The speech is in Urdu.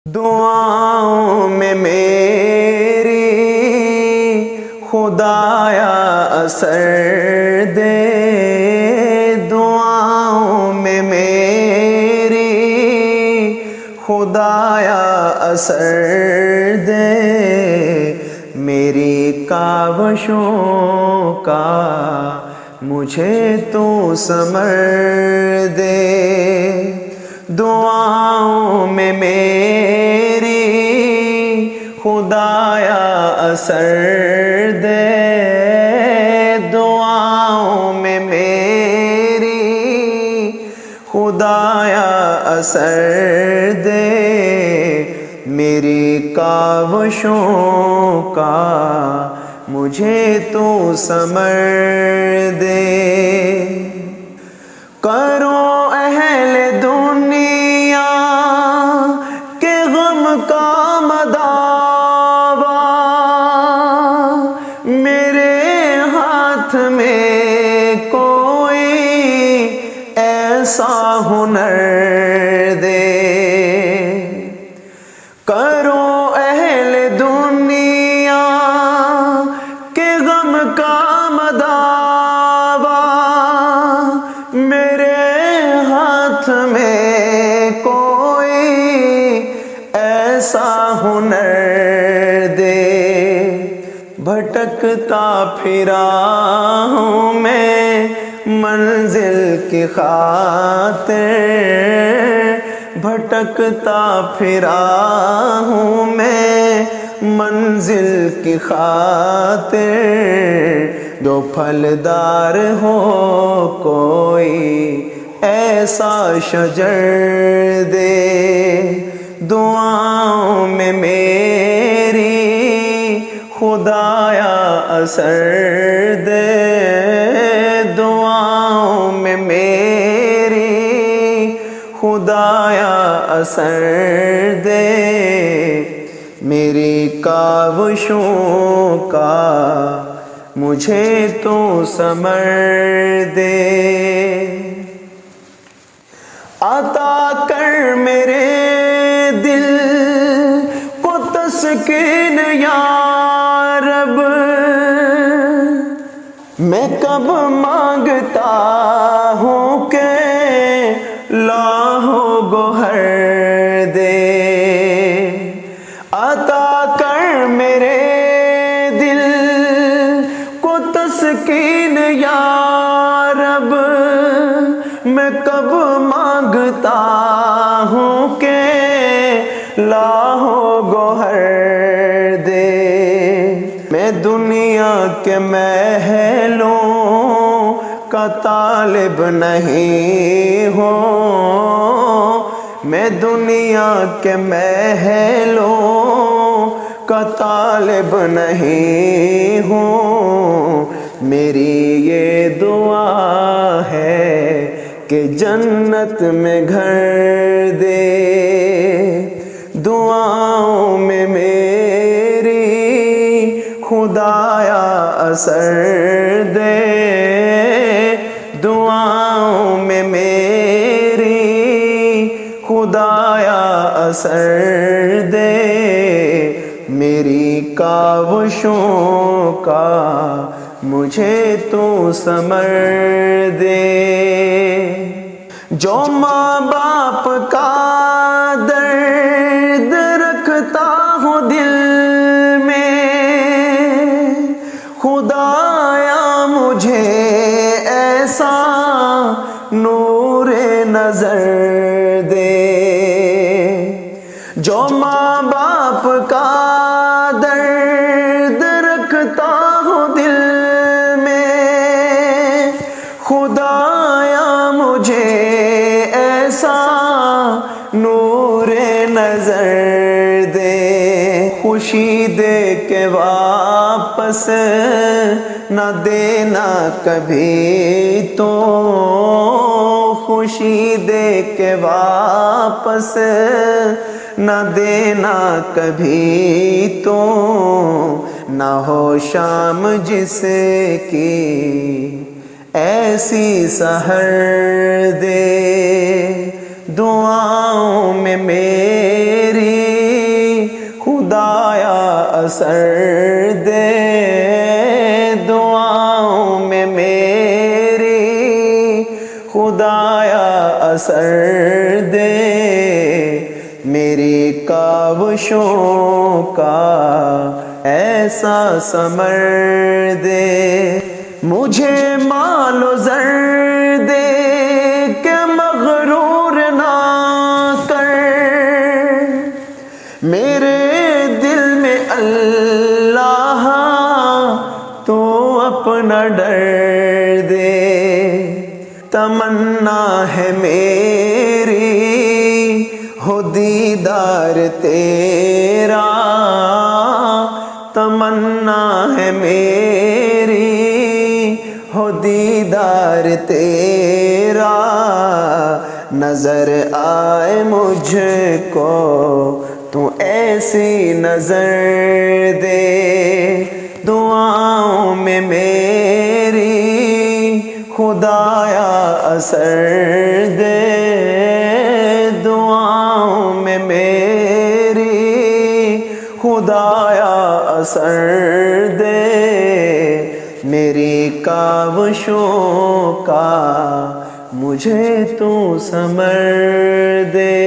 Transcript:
دعاؤں میں میری خدایا اثر دے، دعاؤں میں میری خدایا اثر دے، میری کاوشوں کا مجھے تو ثمر دے، دعاؤں میں میری خدایا اثر دے، دعاؤں میں میری خدایا اثر دے، میری کاوشوں کا مجھے تو ثمر دے، کرو اہل دنیا کے غم کا مداوا، میرے ہاتھ میں کوئی ایسا ہنر دے، کرو اہل دنیا کے غم کا مداوا، میرے ہاتھ میں کوئی ایسا ہنر دے، بھٹکتا پھرا ہوں میں منزل کی خاطر، بھٹکتا پھرا ہوں میں منزل کی خاطر، جو پھلدار ہو کوئی ایسا شجر دے، دعاؤں میں میری خدایا اثر دے، دعاؤں میں میری خدایا اثر دے، میری کاوشوں کا مجھے تو ثمر دے، عطا کر میرے دل کو تسکین یا رب، میں کب مانگتا ہوں کہ لاہو گوہر دے، عطا کر میرے دل کو تسکین یا رب، میں کب مانگتا ہوں کہ لاہو گوہر دے، میں دنیا کے محلوں کا طالب نہیں ہوں، میں دنیا کے محلوں کا طالب نہیں ہوں، میری یہ دعا ہے کہ جنت میں گھر دے، دعاؤں میں میری خدایا اثر دے، دعاؤں میں میری خدایا اثر دے، میری کاوشوں کا مجھے تو ثمر دے، جو ماں باپ کا درد رکھتا ہوں دل میں، خدایا مجھے ایسا نور نظر دے، جو ماں باپ کا درد رکھتا ہوں دل میں، خدایا مجھے ایسا نور نظر دے، خوشی دے کے واپس نہ دینا کبھی تو، خوشی دے کے واپس نہ دینا کبھی تو، نہ ہو شام جس کی ایسی سحر دے، دعاؤں میں میری خدایا اثر دے دعاؤں میں میری، خدایا اثر دے میری کاوشوں کا ایسا ثمر دے، مجھے مال و زر دے کہ مغرور نہ کر، میرے دل میں اللہ تو اپنا ڈر دے، تمنا ہے میری ہو دیدار تیرا، تمنا ہے میری ہو دیدار تیرا، نظر آئے مجھ کو تو ایسی نظر دے، دعاؤں میں میری خدایا اثر دے، دعاؤں میں میری خدایا اثر دے میری کاوشوں کا مجھے تو ثمر دے۔